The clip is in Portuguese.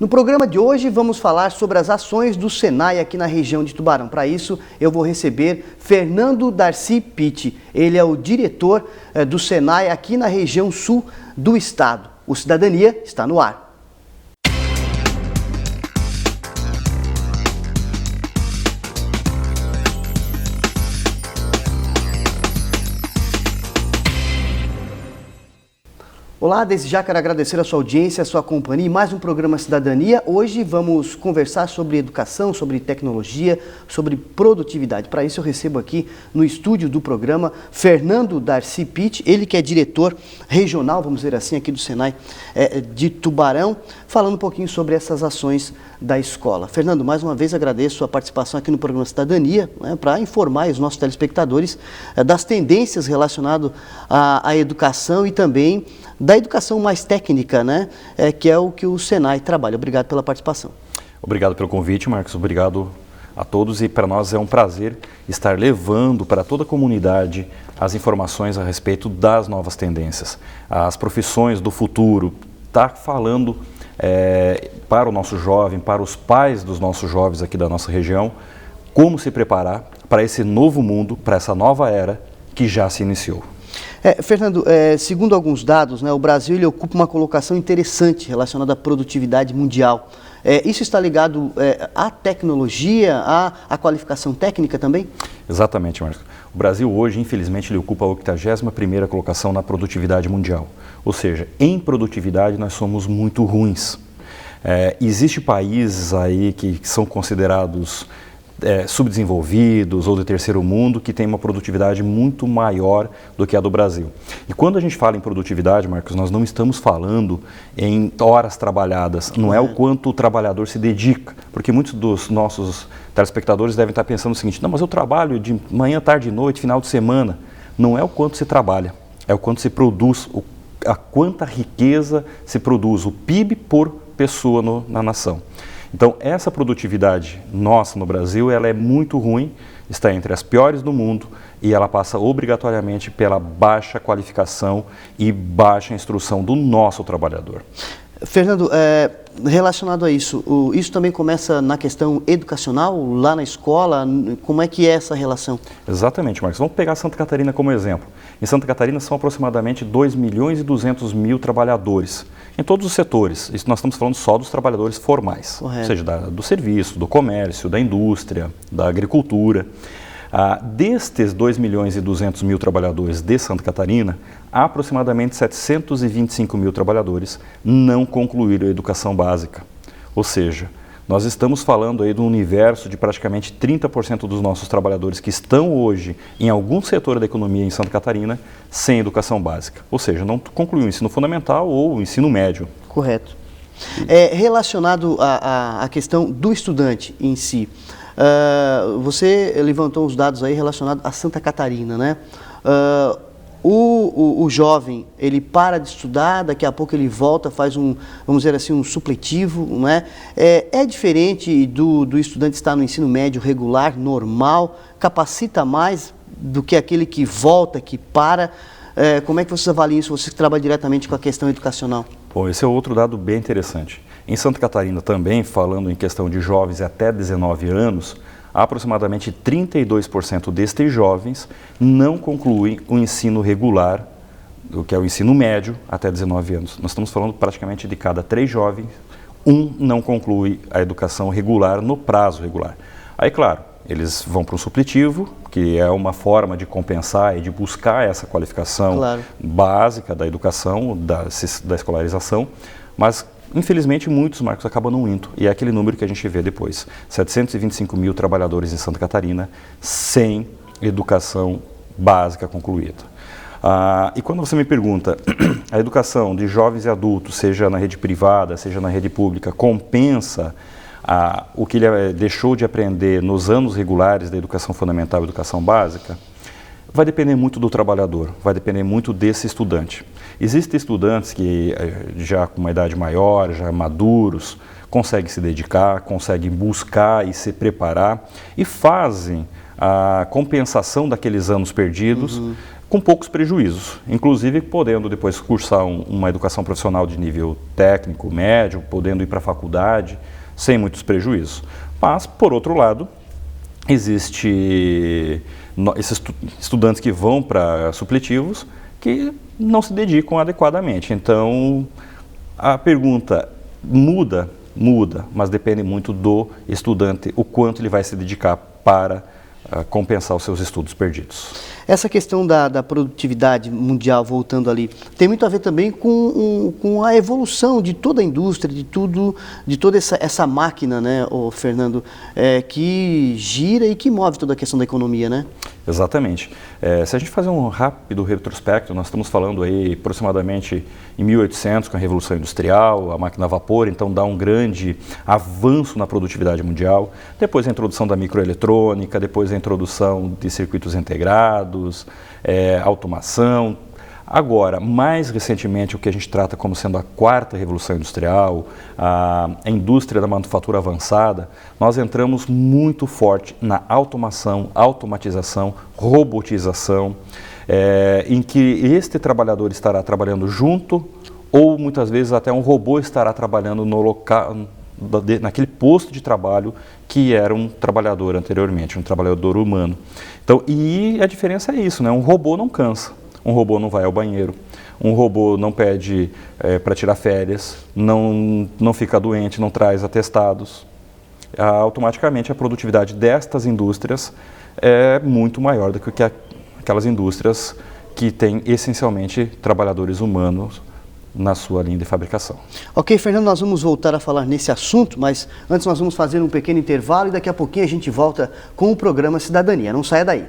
No programa de hoje vamos falar sobre as ações do Senai aqui na região de Tubarão. Para isso eu vou receber Fernando Darcy Pitti. Ele é o diretor do Senai aqui na região sul do estado. O Cidadania está no ar. Olá, desde já quero agradecer a sua audiência, a sua companhia e mais um programa Cidadania. Hoje vamos conversar sobre educação, sobre tecnologia, sobre produtividade. Para isso eu recebo aqui no estúdio do programa Fernando Darcy Pitti, ele que é diretor regional, vamos dizer assim, aqui do Senai de Tubarão, falando um pouquinho sobre essas ações da escola. Fernando, mais uma vez agradeço a participação aqui no programa Cidadania, para informar os nossos telespectadores das tendências relacionadas à educação e também da educação mais técnica, que é o que o Senai trabalha. Obrigado pela participação. Obrigado pelo convite, Marcos. Obrigado a todos e para nós é um prazer estar levando para toda a comunidade as informações a respeito das novas tendências, as profissões do futuro, tá falando para o nosso jovem, para os pais dos nossos jovens aqui da nossa região, como se preparar para esse novo mundo, para essa nova era que já se iniciou. Fernando, segundo alguns dados, o Brasil ele ocupa uma colocação interessante relacionada à produtividade mundial. Isso está ligado à tecnologia, à qualificação técnica também? Exatamente, Marcos. O Brasil hoje, infelizmente, ele ocupa a 81ª colocação na produtividade mundial. Ou seja, em produtividade nós somos muito ruins. Existem países aí que são considerados subdesenvolvidos ou de terceiro mundo que tem uma produtividade muito maior do que a do Brasil. E quando a gente fala em produtividade, Marcos, nós não estamos falando em horas trabalhadas, não é o quanto o trabalhador se dedica, porque muitos dos nossos telespectadores devem estar pensando o seguinte: não, mas eu trabalho de manhã, tarde e noite, final de semana. Não é o quanto se trabalha, é o quanto se produz, a quanta riqueza se produz, o PIB por pessoa na nação. Então, essa produtividade nossa no Brasil, ela é muito ruim, está entre as piores do mundo e ela passa obrigatoriamente pela baixa qualificação e baixa instrução do nosso trabalhador. Fernando, relacionado a isso, isso também começa na questão educacional, lá na escola, como é que é essa relação? Exatamente, Marcos. Vamos pegar Santa Catarina como exemplo. Em Santa Catarina são aproximadamente 2.200.000 trabalhadores, em todos os setores. Isso nós estamos falando só dos trabalhadores formais, correto, ou seja, do serviço, do comércio, da indústria, da agricultura. Destes 2.200.000 trabalhadores de Santa Catarina, aproximadamente 725.000 trabalhadores não concluíram a educação básica. Ou seja, nós estamos falando aí de um universo de praticamente 30% dos nossos trabalhadores que estão hoje em algum setor da economia em Santa Catarina sem educação básica. Ou seja, não concluiu o ensino fundamental ou o ensino médio. Correto. Relacionado à questão do estudante em si, você levantou os dados aí relacionados a Santa Catarina, O jovem, ele para de estudar, daqui a pouco ele volta, faz vamos dizer assim, um supletivo, É diferente do estudante estar no ensino médio regular, normal, capacita mais do que aquele que volta, que para. Como é que vocês avaliam isso, você que trabalha diretamente com a questão educacional? Bom, esse é outro dado bem interessante. Em Santa Catarina também, falando em questão de jovens até 19 anos, aproximadamente 32% destes jovens não concluem o ensino regular, o que é o ensino médio, até 19 anos. Nós estamos falando praticamente de cada 3 jovens, um não conclui a educação regular no prazo regular. Aí, claro, eles vão para o supletivo, que é uma forma de compensar e de buscar essa qualificação básica da educação, da escolarização, mas infelizmente muitos, Marcos, acabam não indo, e é aquele número que a gente vê depois, 725.000 trabalhadores em Santa Catarina sem educação básica concluída. E quando você me pergunta, a educação de jovens e adultos, seja na rede privada, seja na rede pública, compensa o que ele deixou de aprender nos anos regulares da educação fundamental e educação básica? Vai depender muito do trabalhador, vai depender muito desse estudante. Existem estudantes que já com uma idade maior, já maduros, conseguem se dedicar, conseguem buscar e se preparar e fazem a compensação daqueles anos perdidos com poucos prejuízos, inclusive podendo depois cursar uma educação profissional de nível técnico, médio, podendo ir para a faculdade, sem muitos prejuízos. Mas, por outro lado, esses estudantes que vão para supletivos que não se dedicam adequadamente. Então, a pergunta muda, mas depende muito do estudante, o quanto ele vai se dedicar para compensar os seus estudos perdidos. Essa questão da produtividade mundial, voltando ali, tem muito a ver também com a evolução de toda a indústria, de toda essa máquina, né, Fernando, que gira e que move toda a questão da economia, né? Exatamente. Se a gente fazer um rápido retrospecto, nós estamos falando aí aproximadamente em 1800, com a Revolução Industrial, a máquina a vapor, então dá um grande avanço na produtividade mundial. Depois a introdução da microeletrônica, depois a introdução de circuitos integrados, automação. Agora, mais recentemente, o que a gente trata como sendo a quarta revolução industrial, a indústria da manufatura avançada, nós entramos muito forte na automação, automatização, robotização, em que este trabalhador estará trabalhando junto ou muitas vezes até um robô estará trabalhando no local, naquele posto de trabalho que era um trabalhador anteriormente, um trabalhador humano. Então, e a diferença é isso, né? Um robô não cansa. Um robô não vai ao banheiro, um robô não pede para tirar férias, não fica doente, não traz atestados. Automaticamente a produtividade destas indústrias é muito maior do que aquelas indústrias que têm essencialmente trabalhadores humanos na sua linha de fabricação. Ok, Fernando, nós vamos voltar a falar nesse assunto, mas antes nós vamos fazer um pequeno intervalo e daqui a pouquinho a gente volta com o programa Cidadania. Não saia daí.